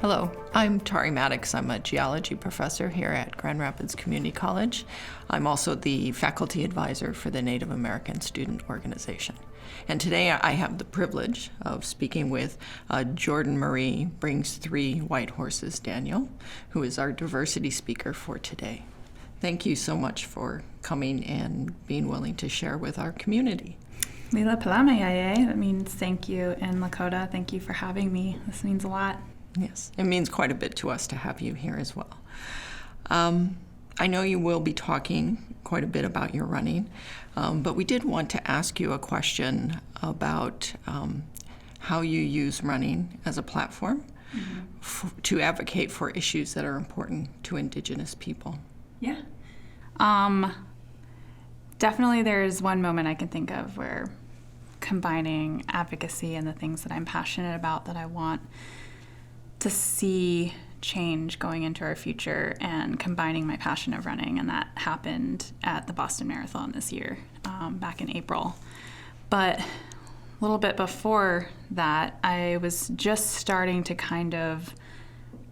Hello, I'm Tari Mattox. I'm a geology professor here at Grand Rapids Community College. I'm also the faculty advisor for the Native American Student Organization. And today I have the privilege of speaking with Jordan Marie Brings Three White Horses Daniel, who is our diversity speaker for today. Thank you so much for coming and being willing to share with our community. Lila Palama Yaye, that means thank you in Lakota. Thank you for having me. This means a lot. Yes, it means quite a bit to us to have you here as well. I know you will be talking quite a bit about your running, but we did want to ask you a question about how you use running as a platform to advocate for issues that are important to Indigenous people. Yeah. Definitely there's one moment I can think of where combining advocacy and the things that I'm passionate about that I want to see change going into our future and combining my passion of running, and that happened at the Boston Marathon this year, back in April. But a little bit before that, I was just starting to kind of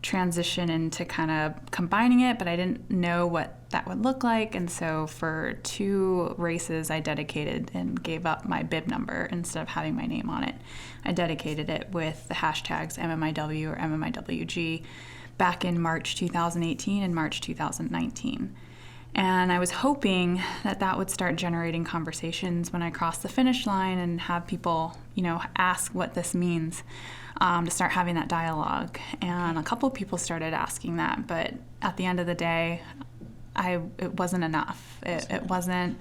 transition into kind of combining it, but I didn't know what that would look like. And so for 2 races, I dedicated and gave up my bib number instead of having my name on it. I dedicated it with the hashtags MMIW or MMIWG back in March 2018 and March 2019. And I was hoping that that would start generating conversations when I crossed the finish line and have people, ask what this means, to start having that dialogue. And a couple of people started asking that, but at the end of the day, it wasn't enough. It wasn't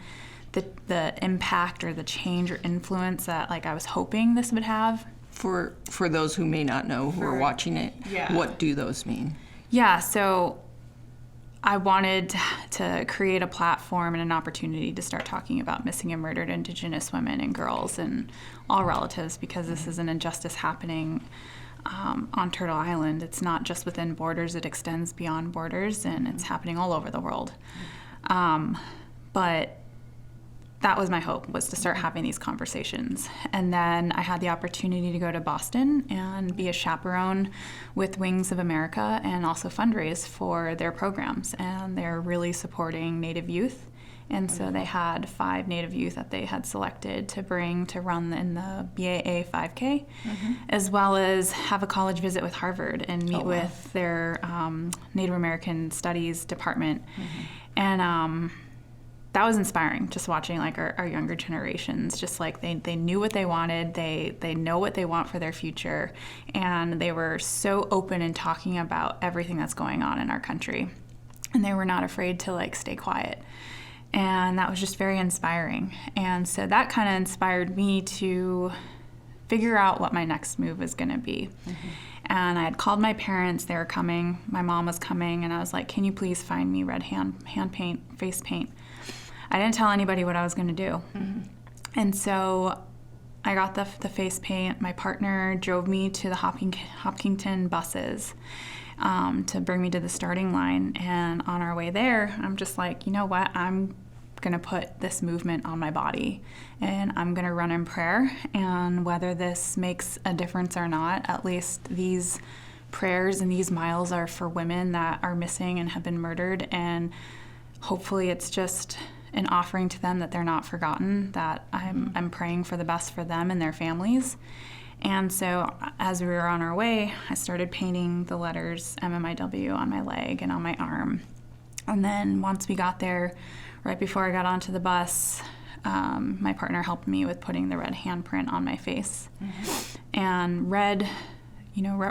the impact or the change or influence that I was hoping this would have. For those who may not know who are watching it, What do those mean? Yeah, so I wanted to create a platform and an opportunity to start talking about missing and murdered Indigenous women and girls and all relatives, because this is an injustice happening on Turtle Island. It's not just within borders, it extends beyond borders, and it's happening all over the world. But that was my hope, was to start having these conversations. And then I had the opportunity to go to Boston and be a chaperone with Wings of America and also fundraise for their programs. And they're really supporting Native youth. And so they had 5 Native youth that they had selected to bring to run in the BAA 5K, as well as have a college visit with Harvard and meet with their Native American Studies department. And that was inspiring, just watching our younger generations, just they knew what they wanted, they know what they want for their future, and they were so open in talking about everything that's going on in our country. And they were not afraid to stay quiet. And that was just very inspiring. And so that kind of inspired me to figure out what my next move was going to be. And I had called my parents, they were coming, my mom was coming, and I was like, can you please find me red hand paint, face paint? I didn't tell anybody what I was going to do. And so I got the face paint. My partner drove me to the Hopkinton buses to bring me to the starting line. And on our way there, I'm just like, you know what? I'm going to put this movement on my body, and I'm going to run in prayer. And whether this makes a difference or not, at least these prayers and these miles are for women that are missing and have been murdered. And hopefully it's just an offering to them that they're not forgotten, that I'm praying for the best for them and their families. And so as we were on our way, I started painting the letters MMIW on my leg and on my arm. And then once we got there, right before I got onto the bus, my partner helped me with putting the red handprint on my face. And red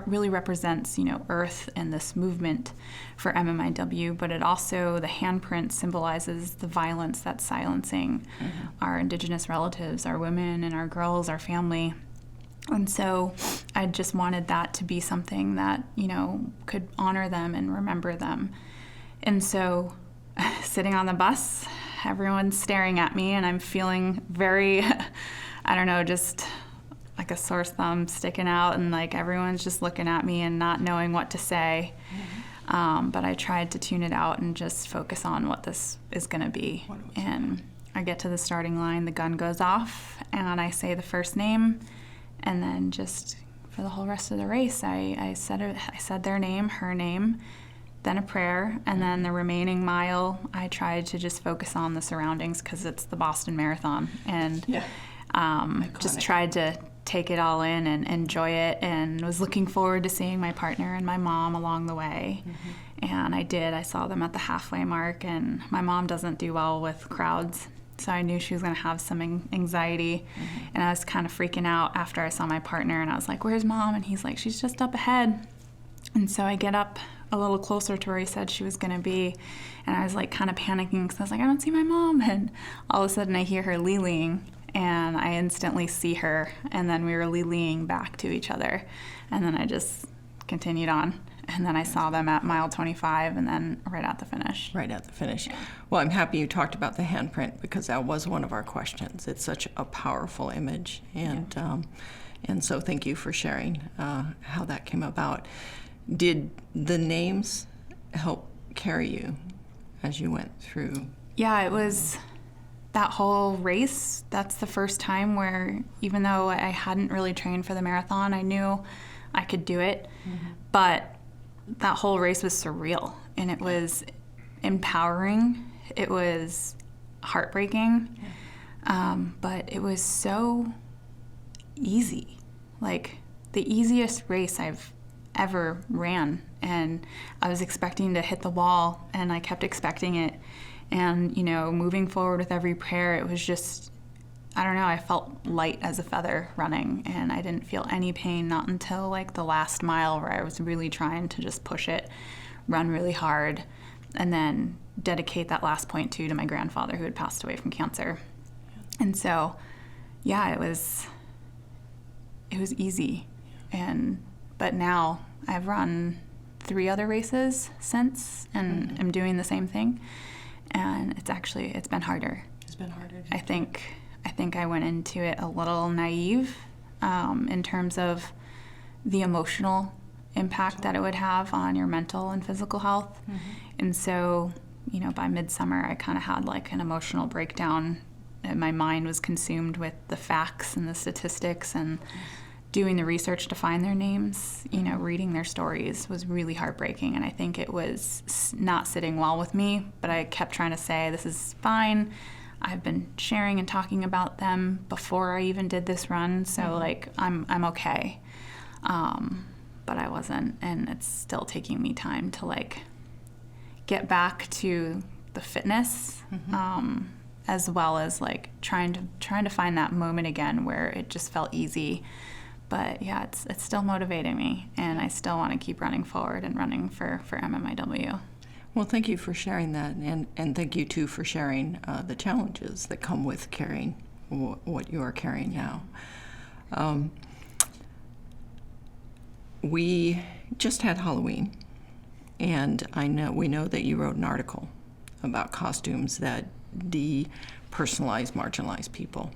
really represents, Earth and this movement for MMIW, but it also, the handprint symbolizes the violence that's silencing our Indigenous relatives, our women and our girls, our family. And so I just wanted that to be something that, could honor them and remember them. And so sitting on the bus, everyone's staring at me, and I'm feeling very, just like a sore thumb sticking out, and everyone's just looking at me and not knowing what to say. But I tried to tune it out and just focus on what this is going to be. And I get to the starting line, the gun goes off, and I say the first name, and then just for the whole rest of the race. I said their name, her name, then a prayer, and then the remaining mile, I tried to just focus on the surroundings because it's the Boston Marathon, and just tried to take it all in and enjoy it, and was looking forward to seeing my partner and my mom along the way. And I did. I saw them at the halfway mark, and my mom doesn't do well with crowds, so I knew she was going to have some anxiety, and I was kind of freaking out after I saw my partner, and I was like, "Where's Mom?" And he's like, "She's just up ahead." And so I get up a little closer to where he said she was going to be, and I was like kind of panicking because I was like, "I don't see my mom." And all of a sudden I hear her lee-leeing, and I instantly see her, and then we were lee-leeing back to each other, and then I just continued on. And then I saw them at mile 25, and then right at the finish. Right at the finish. Well, I'm happy you talked about the handprint, because that was one of our questions. It's such a powerful image, and so thank you for sharing how that came about. Did the names help carry you as you went through? Yeah, it was that whole race. That's the first time where, even though I hadn't really trained for the marathon, I knew I could do it, but that whole race was surreal, and it was empowering. It was heartbreaking, but it was so easy, like the easiest race I've ever ran. And I was expecting to hit the wall, and I kept expecting it, and moving forward with every prayer, it was just, I don't know, I felt light as a feather running, and I didn't feel any pain, not until like the last mile, where I was really trying to just push it, run really hard, and then dedicate that last 0.2 to my grandfather, who had passed away from cancer. And so, yeah, it was easy. But now I've run 3 other races since, and I'm doing the same thing, and it's been harder. It's been harder. I think I went into it a little naive in terms of the emotional impact that it would have on your mental and physical health. And so, by midsummer, I kind of had like an emotional breakdown, and my mind was consumed with the facts and the statistics, and doing the research to find their names, reading their stories was really heartbreaking. And I think it was not sitting well with me, but I kept trying to say, this is fine. I've been sharing and talking about them before I even did this run, so like I'm okay. But I wasn't, and it's still taking me time to like get back to the fitness, as well as like trying to find that moment again where it just felt easy. But yeah, it's still motivating me, and I still want to keep running forward and running for MMIW. Well, thank you for sharing that, and thank you, too, for sharing the challenges that come with carrying what you are carrying now. We just had Halloween, and we know that you wrote an article about costumes that depersonalize marginalized people.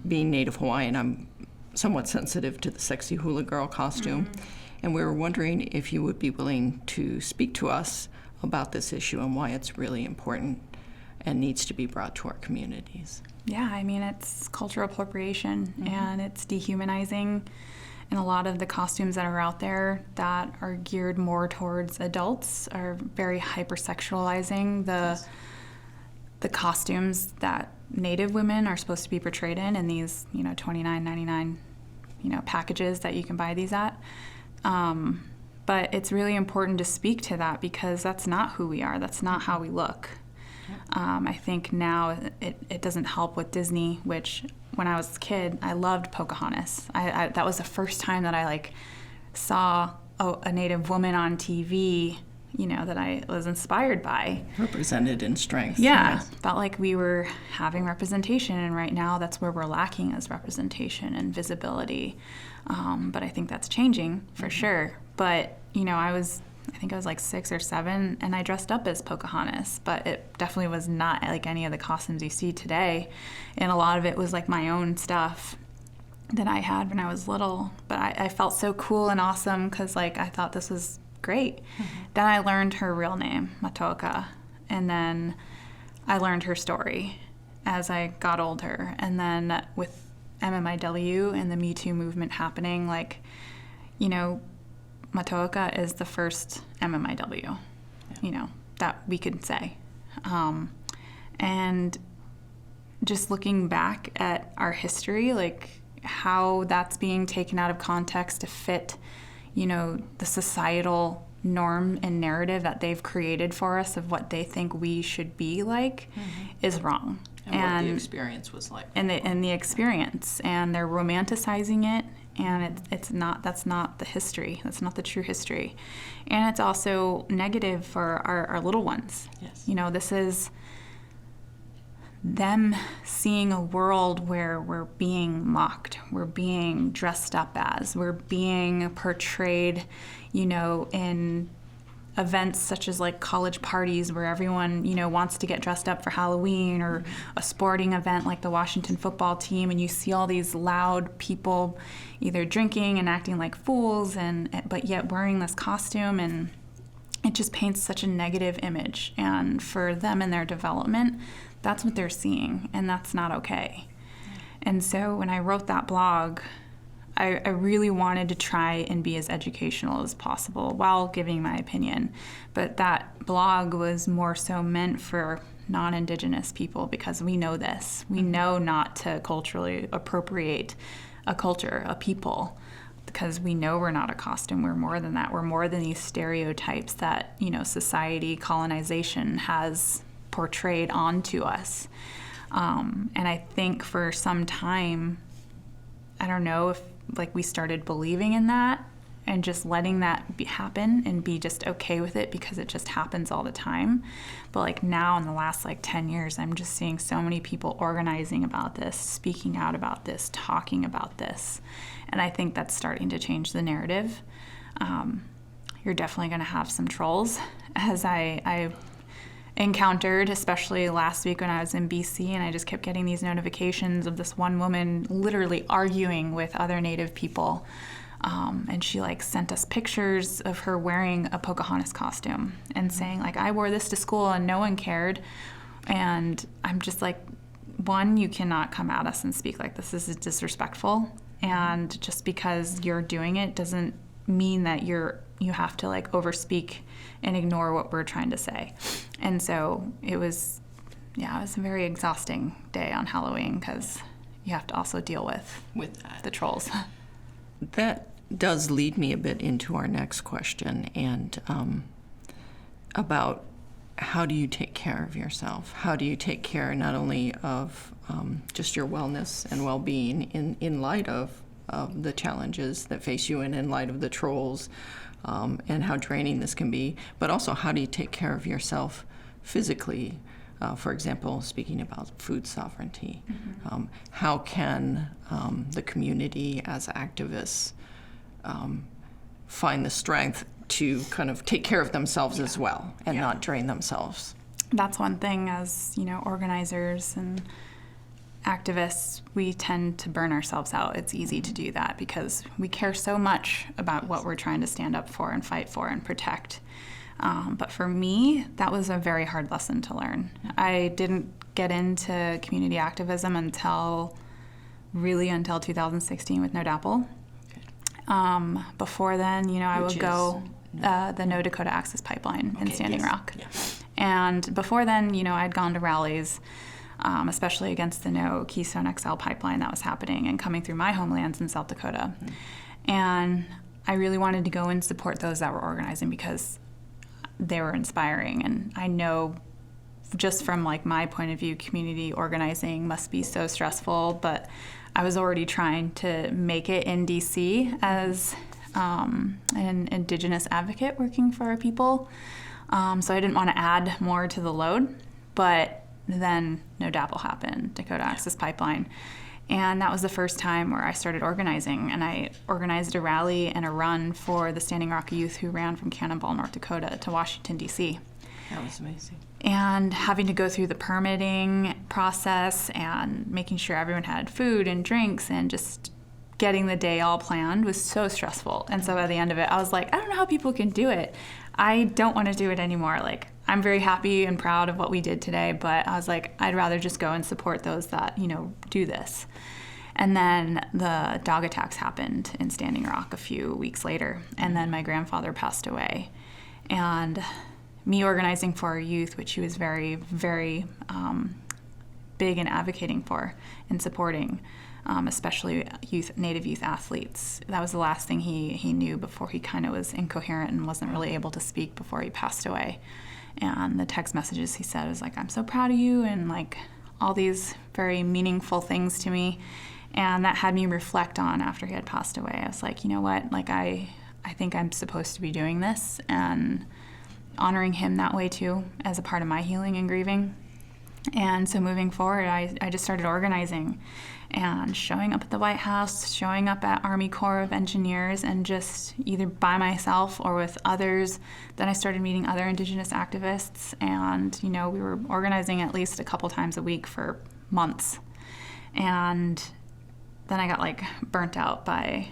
Being Native Hawaiian, I'm somewhat sensitive to the sexy hula girl costume, and we were wondering if you would be willing to speak to us about this issue and why it's really important and needs to be brought to our communities. Yeah, I mean, it's cultural appropriation, and it's dehumanizing. And a lot of the costumes that are out there that are geared more towards adults are very hypersexualizing the costumes that Native women are supposed to be portrayed in these, $29.99, packages that you can buy these at. But it's really important to speak to that, because that's not who we are. That's not how we look. I think now it doesn't help with Disney, which when I was a kid, I loved Pocahontas. That was the first time that I saw a Native woman on TV, that I was inspired by. Represented in strength. Yeah, yes. Felt like we were having representation, and right now that's where we're lacking, is representation and visibility. But I think that's changing for sure. But, I think I was like 6 or 7, and I dressed up as Pocahontas, but it definitely was not like any of the costumes you see today. And a lot of it was like my own stuff that I had when I was little. But I felt so cool and awesome, because I thought this was great. Then I learned her real name, Matoka, and then I learned her story as I got older. And then with MMIW and the Me Too movement happening, like, you know, Mattox is the first MMIW, you know, that we could say. And just looking back at our history, like how that's being taken out of context to fit, you know, the societal norm and narrative that they've created for us of what they think we should be like is wrong. And what the experience was like. And the experience. And they're romanticizing it. And it's not, that's not the history. That's not the true history. And it's also negative for our little ones. Yes. You know, this is them seeing a world where we're being mocked, we're being dressed up as, we're being portrayed, you know, in events such as like college parties where everyone, you know, wants to get dressed up for Halloween, or a sporting event like the Washington football team, and you see all these loud people either drinking and acting like fools, but yet wearing this costume, and it just paints such a negative image. And for them in their development, that's what they're seeing, and that's not okay. And so when I wrote that blog, I really wanted to try and be as educational as possible while giving my opinion. But that blog was more so meant for non-Indigenous people, because we know this. We know not to culturally appropriate a culture, a people, because we know we're not a costume. We're more than that. We're more than these stereotypes that, you know, society, colonization has portrayed onto us. And I think for some time, I don't know if like we started believing in that and just letting that happen and be just okay with it because it just happens all the time. But like now in the last like 10 years, I'm just seeing so many people organizing about this, speaking out about this, talking about this. And I think that's starting to change the narrative. You're definitely going to have some trolls, as I encountered, especially last week when I was in BC, and I just kept getting these notifications of this one woman literally arguing with other Native people. And she like sent us pictures of her wearing a Pocahontas costume and saying like, I wore this to school and no one cared. And I'm just like, one, you cannot come at us and speak like this. This is disrespectful. And just because you're doing it doesn't mean that you have to like overspeak and ignore what we're trying to say. And so it was a very exhausting day on Halloween, because you have to also deal with that. The trolls. That does lead me a bit into our next question, and about how do you take care of yourself? How do you take care not only of just your wellness and well-being in light of the challenges that face you and in light of the trolls, and how draining this can be, but also how do you take care of yourself physically? For example, speaking about food sovereignty, how can the community as activists find the strength to kind of take care of themselves as well and not drain themselves? That's one thing, as you know, organizers and activists, we tend to burn ourselves out. It's easy to do that because we care so much about what we're trying to stand up for and fight for and protect. But for me, that was a very hard lesson to learn. I didn't get into community activism until 2016 with No Dapple. Before then, I would go the No Dakota Access Pipeline in Standing Rock. Yeah. And before then, I'd gone to rallies, especially against the No Keystone XL pipeline that was happening and coming through my homelands in South Dakota. And I really wanted to go and support those that were organizing because they were inspiring. And I know just from my point of view, community organizing must be so stressful, but I was already trying to make it in DC as an Indigenous advocate working for our people. So I didn't want to add more to the load, but then No Dapple happened, Dakota Access Pipeline. And that was the first time where I started organizing, and I organized a rally and a run for the Standing Rock youth who ran from Cannonball, North Dakota to Washington, D.C. That was amazing. And having to go through the permitting process and making sure everyone had food and drinks and just getting the day all planned was so stressful. And so by the end of it, I was like, I don't know how people can do it. I don't want to do it anymore. I'm very happy and proud of what we did today, but I was like, I'd rather just go and support those that, do this. And then the dog attacks happened in Standing Rock a few weeks later, and then my grandfather passed away. And me organizing for our youth, which he was very, very big in advocating for and supporting, especially Native youth athletes. That was the last thing he knew before he kind of was incoherent and wasn't really able to speak before he passed away. And the text messages he said was like, "I'm so proud of you," and like all these very meaningful things to me. And that had me reflect on after he had passed away. I was like, you know what, like I think I'm supposed to be doing this and honoring him that way too as a part of my healing and grieving. And so moving forward, I just started organizing and showing up at the White House, showing up at Army Corps of Engineers, and just either by myself or with others. Then I started meeting other Indigenous activists, and we were organizing at least a couple times a week for months. And then I got like burnt out by,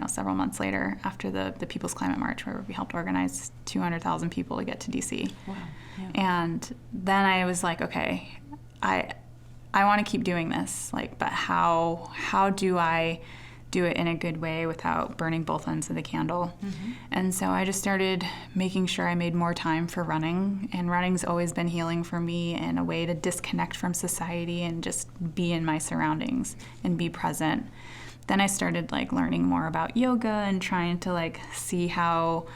several months later after the People's Climate March, where we helped organize 200,000 people to get to DC. Wow. Yeah. And then I was like, okay, I want to keep doing this, but how do I do it in a good way without burning both ends of the candle? Mm-hmm. And so I just started making sure I made more time for running, and running's always been healing for me and a way to disconnect from society and just be in my surroundings and be present. Then I started learning more about yoga and trying to see how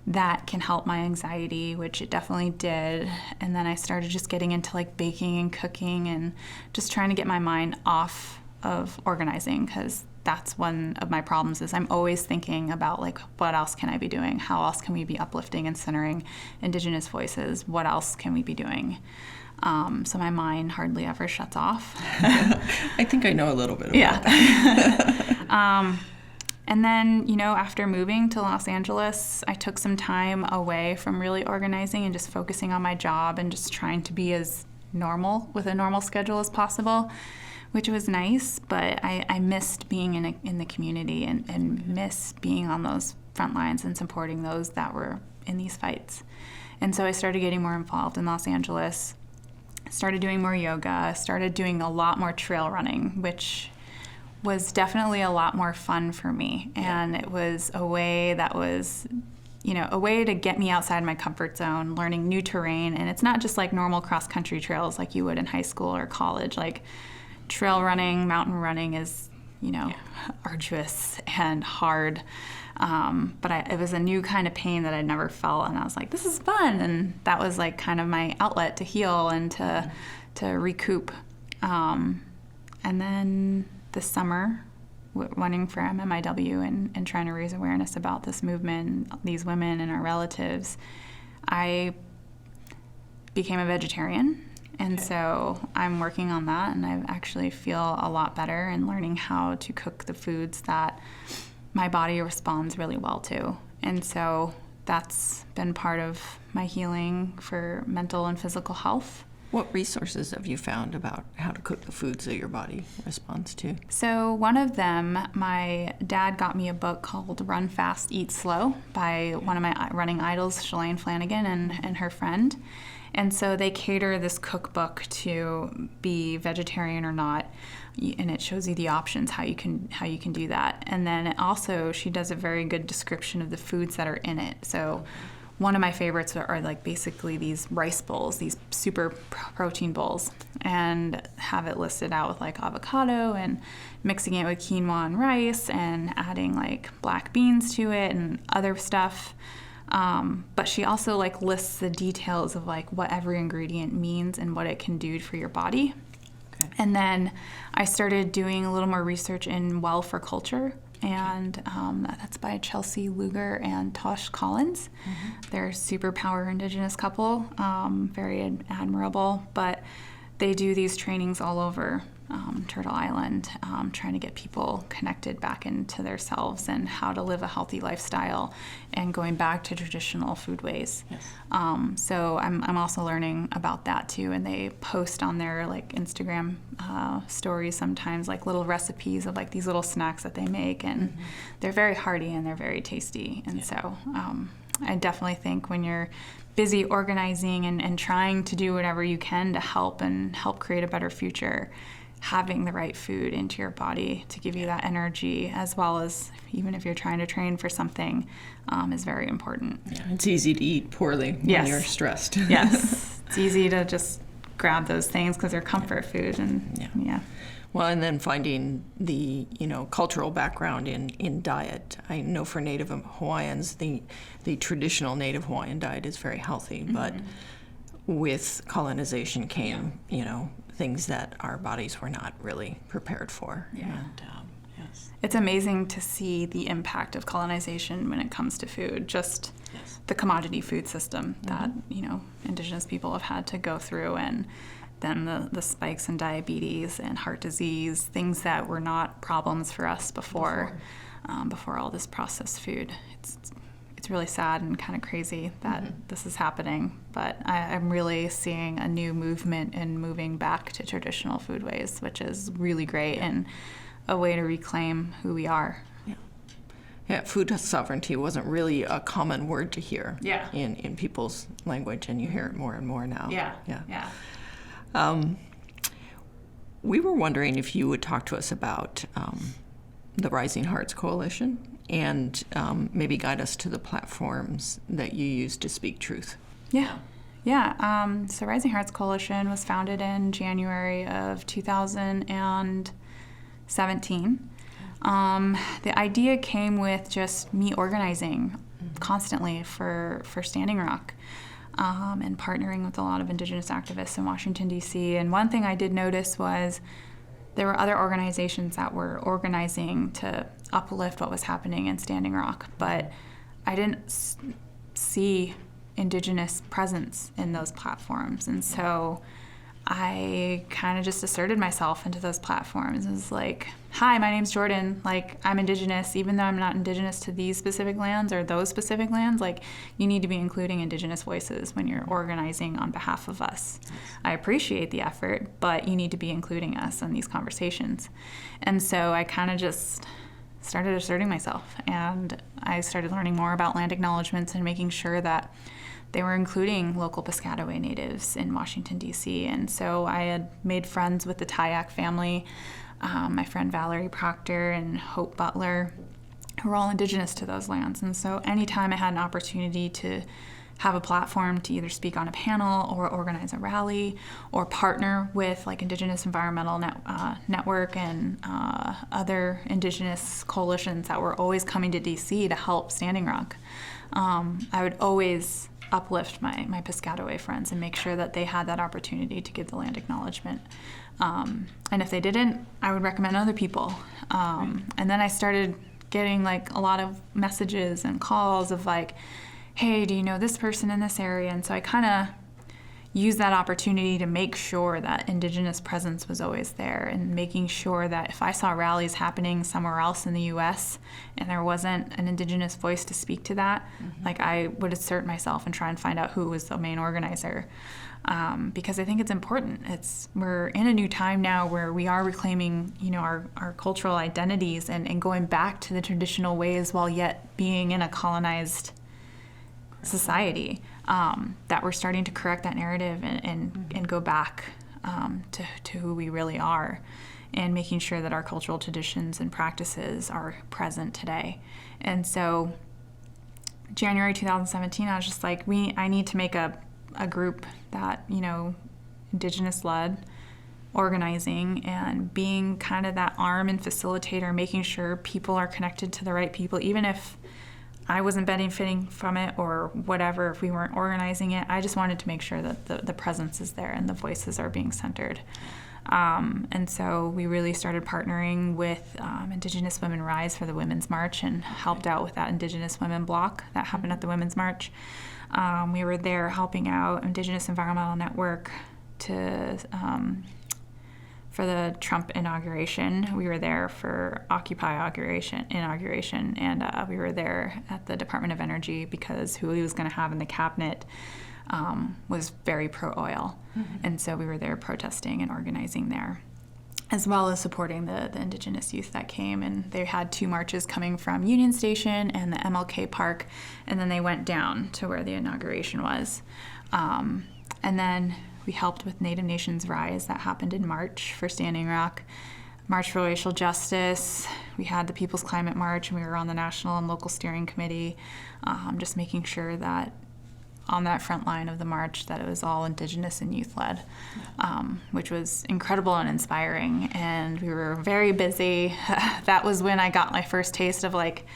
that can help my anxiety, which it definitely did. And then I started just getting into baking and cooking and just trying to get my mind off of organizing, because that's one of my problems is I'm always thinking about what else can I be doing? How else can we be uplifting and centering Indigenous voices? What else can we be doing? So my mind hardly ever shuts off. I think I know a little bit about that. And then, after moving to Los Angeles, I took some time away from really organizing and just focusing on my job and just trying to be as normal with a normal schedule as possible, which was nice, but I missed being in the community and missed being on those front lines and supporting those that were in these fights. And so I started getting more involved in Los Angeles, started doing more yoga, started doing a lot more trail running, which was definitely a lot more fun for me. And it was a way that was, a way to get me outside my comfort zone, learning new terrain. And it's not just normal cross-country trails like you would in high school or college. Trail running, mountain running is, arduous and hard. But it was a new kind of pain that I'd never felt. And I was like, this is fun. And that was kind of my outlet to heal and to recoup. And then this summer, running for MMIW and trying to raise awareness about this movement, these women and our relatives, I became a vegetarian. And so I'm working on that, and I actually feel a lot better and learning how to cook the foods that my body responds really well to. And so that's been part of my healing for mental and physical health. What resources have you found about how to cook the foods that your body responds to? So one of them, my dad got me a book called Run Fast, Eat Slow by one of my running idols, Shalane Flanagan, and her friend. And so they cater this cookbook to be vegetarian or not, and it shows you the options, how you can do that. And then also she does a very good description of the foods that are in it. So one of my favorites are basically these rice bowls, these super protein bowls, and have it listed out with avocado and mixing it with quinoa and rice and adding black beans to it and other stuff. But she also lists the details of what every ingredient means and what it can do for your body. Okay. And then I started doing a little more research in Well for Culture. And that's by Chelsea Luger and Tosh Collins. Mm-hmm. They're a superpower Indigenous couple, very admirable. But they do these trainings all over Turtle Island, trying to get people connected back into themselves and how to live a healthy lifestyle and going back to traditional food ways. Yes. So I'm also learning about that too, and they post on their Instagram stories sometimes little recipes of these little snacks that they make, and mm-hmm. they're very hearty and they're very tasty. And so I definitely think when you're busy organizing and trying to do whatever you can to help create a better future, having the right food into your body to give you that energy, as well as even if you're trying to train for something, is very important. Yeah, it's easy to eat poorly when you're stressed. Yes, it's easy to just grab those things because they're comfort food, and yeah. Well, and then finding the cultural background in diet. I know for Native Hawaiians, the traditional Native Hawaiian diet is very healthy, but with colonization came things that our bodies were not really prepared for. Yeah. And, yes. It's amazing to see the impact of colonization when it comes to food. Just the commodity food system that indigenous people have had to go through, and then the spikes in diabetes and heart disease, things that were not problems for us before all this processed food. It's really sad and kind of crazy that this is happening, but I'm really seeing a new movement in moving back to traditional foodways, which is really great and a way to reclaim who we are. Yeah, food sovereignty wasn't really a common word to hear in people's language, and you hear it more and more now. Yeah. We were wondering if you would talk to us about the Rising Hearts Coalition and maybe guide us to the platforms that you use to speak truth. So Rising Hearts Coalition was founded in January of 2017. The idea came with just me organizing constantly for Standing Rock, and partnering with a lot of Indigenous activists in Washington, D.C. And one thing I did notice was there were other organizations that were organizing to uplift what was happening in Standing Rock, but I didn't see Indigenous presence in those platforms. And so I kind of just asserted myself into those platforms. It was like, hi, my name's Jordan. Like, I'm Indigenous, even though I'm not Indigenous to these specific lands or those specific lands. Like, you need to be including Indigenous voices when you're organizing on behalf of us. I appreciate the effort, but you need to be including us in these conversations. And so I kind of just started asserting myself, and I started learning more about land acknowledgements and making sure that they were including local Piscataway natives in Washington, D.C. And so I had made friends with the Tayak family, my friend Valerie Proctor and Hope Butler, who were all Indigenous to those lands. And so anytime I had an opportunity to have a platform to either speak on a panel or organize a rally or partner with like Indigenous Environmental Network and other Indigenous coalitions that were always coming to D.C. to help Standing Rock, I would always uplift my Piscataway friends and make sure that they had that opportunity to give the land acknowledgement. And if they didn't, I would recommend other people. And then I started getting like a lot of messages and calls of like, hey, do you know this person in this area? And so I kind of used that opportunity to make sure that Indigenous presence was always there, and making sure that if I saw rallies happening somewhere else in the U.S. and there wasn't an Indigenous voice to speak to that, like I would assert myself and try and find out who was the main organizer. Because I think it's important. We're in a new time now where we are reclaiming, our cultural identities and going back to the traditional ways while yet being in a colonized society. That we're starting to correct that narrative and go back to who we really are, and making sure that our cultural traditions and practices are present today. And so January 2017, I was just like, I need to make a group that, Indigenous-led, organizing and being kind of that arm and facilitator, making sure people are connected to the right people, even if I wasn't benefiting from it or whatever, if we weren't organizing it. I just wanted to make sure that the presence is there and the voices are being centered. And so we really started partnering with Indigenous Women Rise for the Women's March and helped out with that Indigenous Women block that happened at the Women's March. We were there helping out Indigenous Environmental Network for the Trump inauguration. We were there for Occupy inauguration, and we were there at the Department of Energy because who he was going to have in the cabinet was very pro-oil. And so we were there protesting and organizing there, as well as supporting the Indigenous youth that came. And they had 2 marches coming from Union Station and the MLK Park, and then they went down to where the inauguration was. And then We helped with Native Nations Rise that happened in March for Standing Rock. March for Racial Justice. We had the People's Climate March, and we were on the national and local steering committee, just making sure that on that front line of the march that it was all Indigenous and youth-led, which was incredible and inspiring. And we were very busy. That was when I got my first taste of like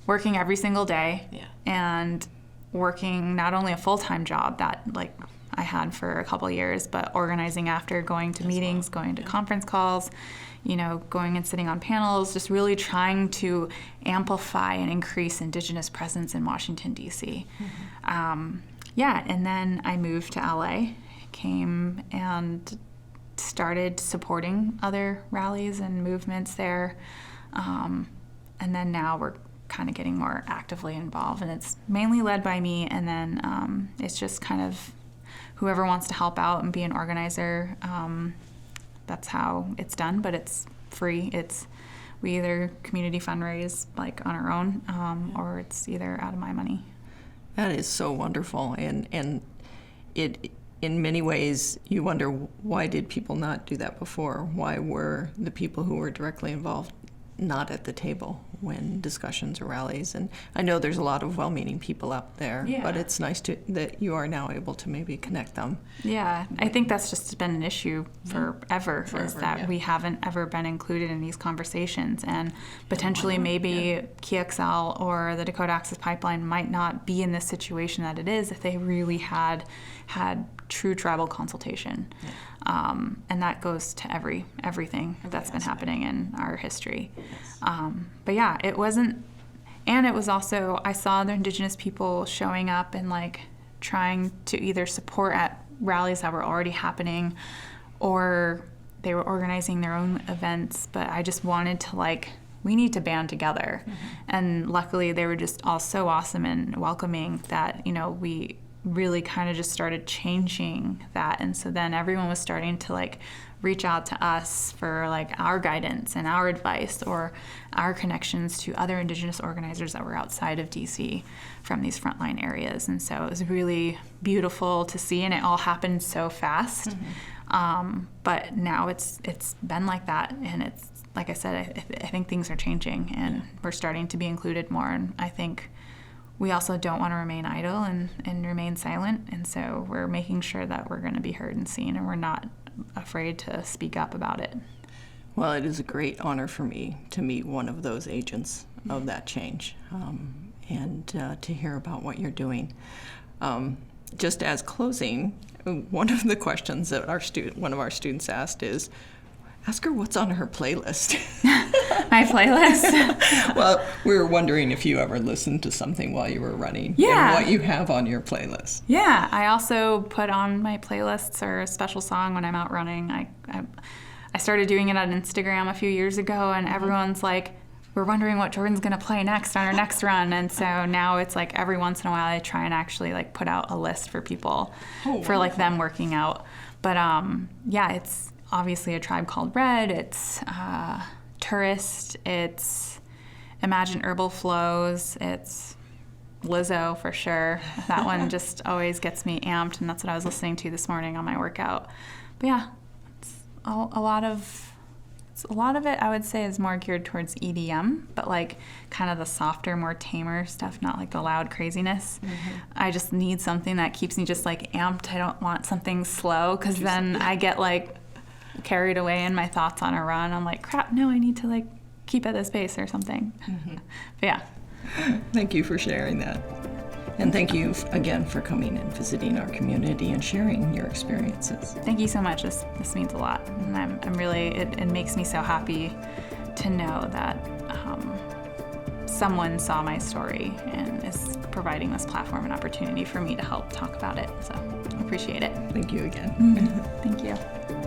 working every single day and working not only a full-time job that like I had for a couple of years, but organizing after, going to meetings, going to conference calls, you know, going and sitting on panels, just really trying to amplify and increase Indigenous presence in Washington, D.C. And then I moved to LA, came and started supporting other rallies and movements there. And then now we're kind of getting more actively involved, and it's mainly led by me, and then it's just kind of whoever wants to help out and be an organizer. That's how it's done, but it's free. We either community fundraise like on our own, or it's either out of my money. That is so wonderful, and it in many ways you wonder, why did people not do that before? Why were the people who were directly involved not at the table when discussions or rallies? And I know there's a lot of well-meaning people out there, but it's nice that you are now able to maybe connect them. Yeah, I think that's just been an issue forever is that we haven't ever been included in these conversations, and potentially maybe KXL or the Dakota Access Pipeline might not be in this situation that it is if they really had true tribal consultation. And that goes to everything that's been happening in our history. But yeah, it wasn't, and it was also, I saw other Indigenous people showing up and like trying to either support at rallies that were already happening, or they were organizing their own events, but I just wanted to like, we need to band together. And luckily they were just all so awesome and welcoming that, you know, we really kind of just started changing that. And so then everyone was starting to like reach out to us for like our guidance and our advice or our connections to other Indigenous organizers that were outside of DC from these frontline areas. And so it was really beautiful to see, and it all happened so fast. But now it's been like that, and it's like I said, I think things are changing, and we're starting to be included more. And I think we also don't want to remain idle and remain silent, and so we're making sure that we're going to be heard and seen, and we're not afraid to speak up about it. Well, it is a great honor for me to meet one of those agents of that change, and to hear about what you're doing. Just as closing, one of the questions that one of our students asked is, ask her what's on her playlist. My playlist? Well, we were wondering if you ever listened to something while you were running, and what you have on your playlist. Yeah, I also put on my playlists or a special song when I'm out running. I started doing it on Instagram a few years ago, and everyone's like, we're wondering what Jordan's going to play next on our next run. And so now it's like every once in a while I try and actually like put out a list for people for like them working out. But it's obviously A Tribe Called Red, it's Tourist, it's Imagine Herbal Flows, it's Lizzo for sure. That one just always gets me amped, and that's what I was listening to this morning on my workout. But yeah, it's a lot of it I would say is more geared towards EDM, but like kind of the softer, more tamer stuff, not like the loud craziness. I just need something that keeps me just like amped. I don't want something slow, because then I get like carried away in my thoughts on a run. I'm like, crap, no, I need to like keep at this pace or something. But yeah. Thank you for sharing that. And thank you again for coming and visiting our community and sharing your experiences. Thank you so much. This means a lot. And I'm really, it makes me so happy to know that someone saw my story and is providing this platform and opportunity for me to help talk about it. So I appreciate it. Thank you again. Thank you.